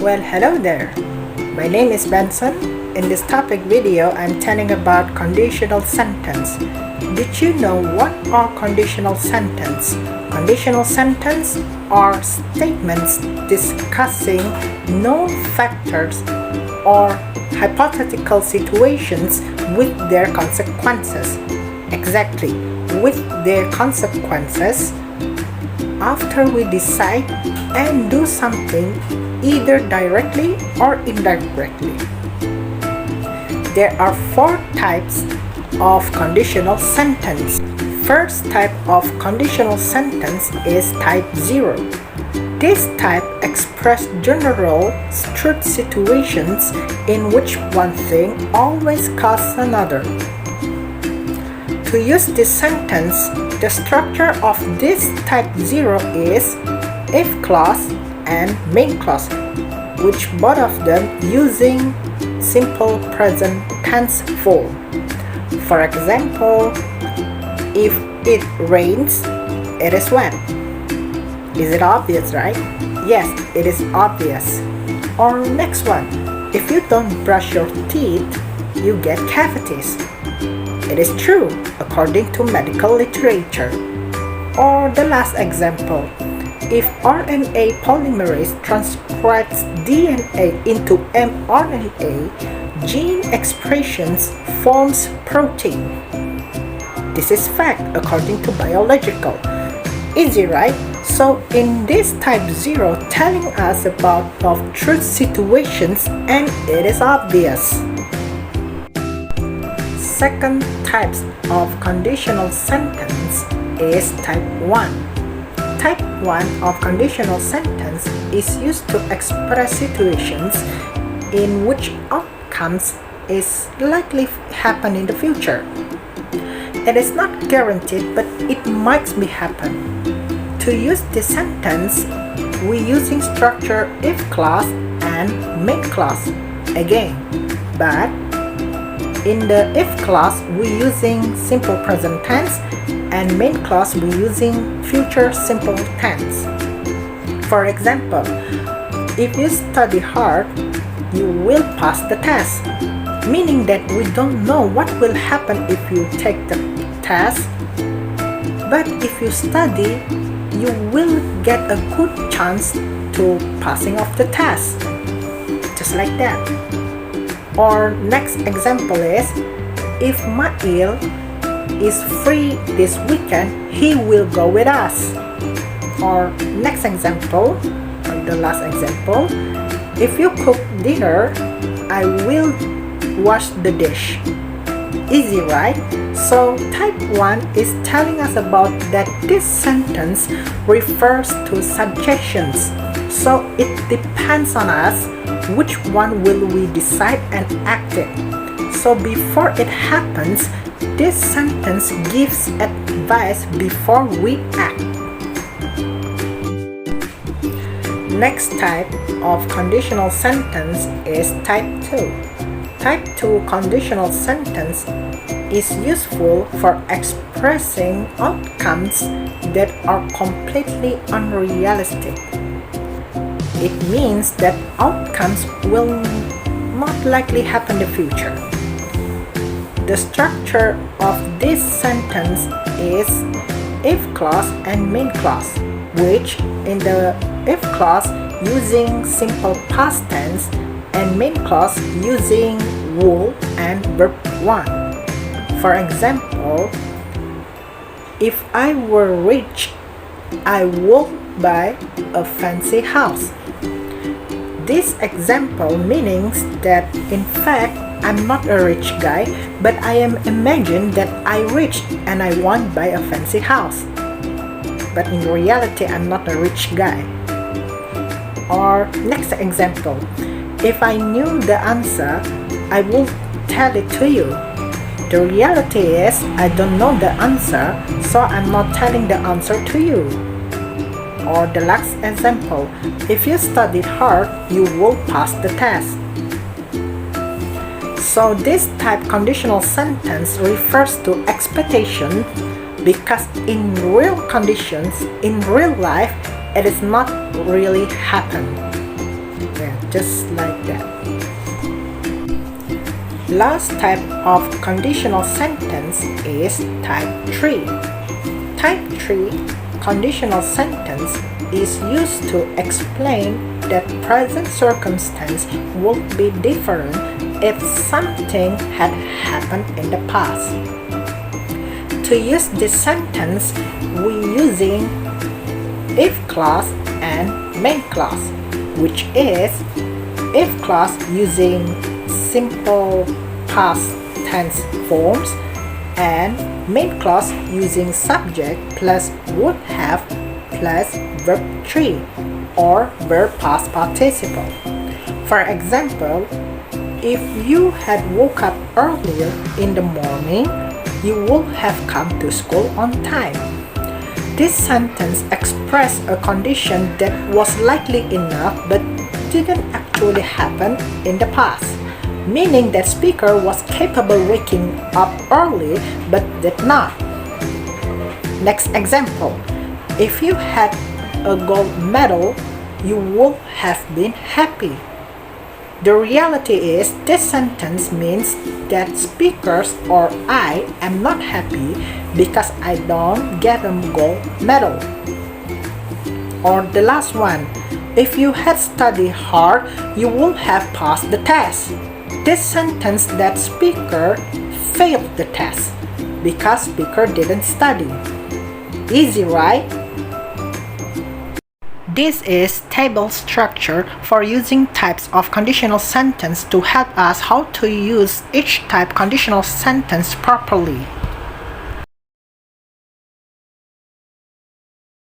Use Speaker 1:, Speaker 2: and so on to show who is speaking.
Speaker 1: Well, hello there. My name is Benson. In this topic video, I'm telling about conditional sentence. Did you know what are conditional sentence? Conditional sentence are statements discussing known factors or hypothetical situations with their consequences. Exactly, with their consequences after we decide and do something either directly or indirectly. There are 4 types of conditional sentence. First type of conditional sentence is type 0. This type expresses general truth situations in which one thing always causes another. To use this sentence, the structure of this type 0 is if clause and main clause, which both of them using simple present tense form. For example, if it rains, it is wet. Is it obvious, right? Yes, it is obvious. Or next one, if you don't brush your teeth, you get cavities. It is true, according to medical literature. Or the last example, if RNA polymerase transcribes DNA into mRNA, gene expressions forms protein. This is fact according to biological. Easy, right? So in this type 0 telling us about of truth situations and it is obvious. Second types of conditional sentence is type 1. Type 1 of conditional sentence is used to express situations in which outcomes is likely happen in the future. It is not guaranteed, but it might be happen. To use this sentence, we using structure if clause and main clause again, but in the if clause, we using simple present tense and main clause we using future simple tense. For example, if you study hard, you will pass the test, meaning that we don't know what will happen if you take the test, but if you study, you will get a good chance to passing of the test, just like that. Or next example is, if Mail is free this weekend, he will go with us. Or next example, or the last example, if you cook dinner, I will wash the dish. Easy, right? So type 1 is telling us about that this sentence refers to suggestions. So it depends on us which one will we decide and act it. So before it happens, this sentence gives advice before we act. Next type of conditional sentence is type 2. Type 2 conditional sentence is useful for expressing outcomes that are completely unrealistic. It means that outcomes will not likely happen in the future. The structure of this sentence is if clause and main clause, which in the if clause using simple past tense and main clause using will and verb 1. For example, if I were rich, I would buy a fancy house. This example means that in fact I'm not a rich guy, but I am imagine that I rich and I want buy a fancy house. But in reality I'm not a rich guy. Or next example, if I knew the answer, I would tell it to you. The reality is I don't know the answer, so I'm not telling the answer to you. Or the last example, if you studied hard, you will pass the test. So this type conditional sentence refers to expectation because in real conditions, in real life, it is not really happen. Yeah, just like that. Last type of conditional sentence is type 3. Type 3 conditional sentence is used to explain that present circumstance would be different if something had happened in the past. To use this sentence, we using if clause and main clause, which is if clause using simple past tense forms and main clause using subject plus would have plus verb 3 or verb past participle. For example, if you had woke up earlier in the morning, you would have come to school on time. This sentence expressed a condition that was likely enough but didn't actually happen in the past, meaning that speaker was capable waking up early but did not. Next example, if you had a gold medal, you would have been happy. The reality is this sentence means that speakers or I am not happy because I don't get a gold medal. Or the last one, if you had studied hard, you would have passed the test. This sentence that speaker failed the test because speaker didn't study. Easy, right? This is table structure for using types of conditional sentence to help us how to use each type conditional sentence properly.